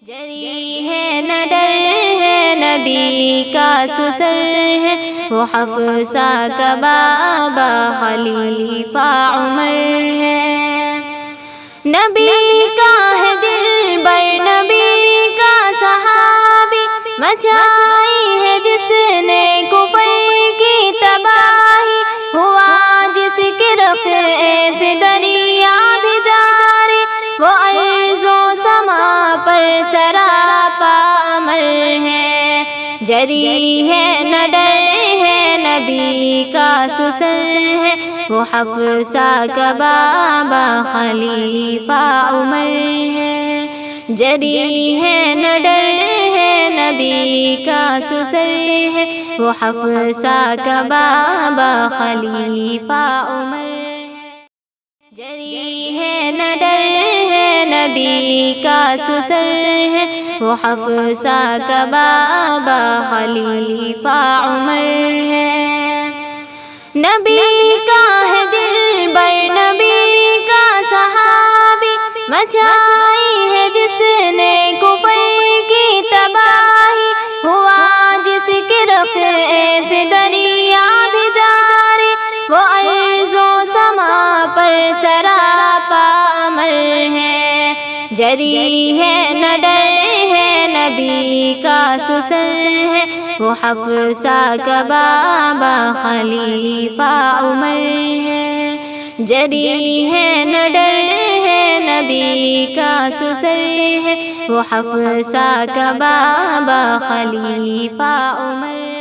جری ہے نہ ڈر ہے نبی کا سسر ہے وہ حفصہ کا بابا خلیفہ عمر ہے۔ نبی کا ہے دل بر نبی کا صحابی مچائی ہے جس نے کفر کی تباہی ہوا جس کی رفع سے دریا بھی جاری وہ ارض و سما پر سراپا امر ہے۔ جری ہے نہ ڈر ہے نبی کا سسر ہے وہ حفصہ کا بابا خلیفہ عمر ہے۔ جری ہے نہ ڈر ہے نبی کا سسر ہے وہ حفصہ کا بابا خلیفہ عمر ہے۔ جری ہے نہ ڈر ہے نبی کا سسر ہے وہ حفصہ کا بابا خلیفہ عمر ہے۔ نبی کا ہے دل بر نبی کا صحابی مچائی ہے جس نے کفر کی تباہی ہوا جس کی رفع سے دریا بھی جاری وہ ارض و سما پر سراپا امر ہے۔ جری ہے نہ ڈر ہے نبی کا سسر ہے وہ حفصہ کا بابا خلیفہ عمر ہے۔ جری ہے نہ ڈر ہے نبی کا سسر ہے وہ حفصہ کا بابا خلیفہ عمر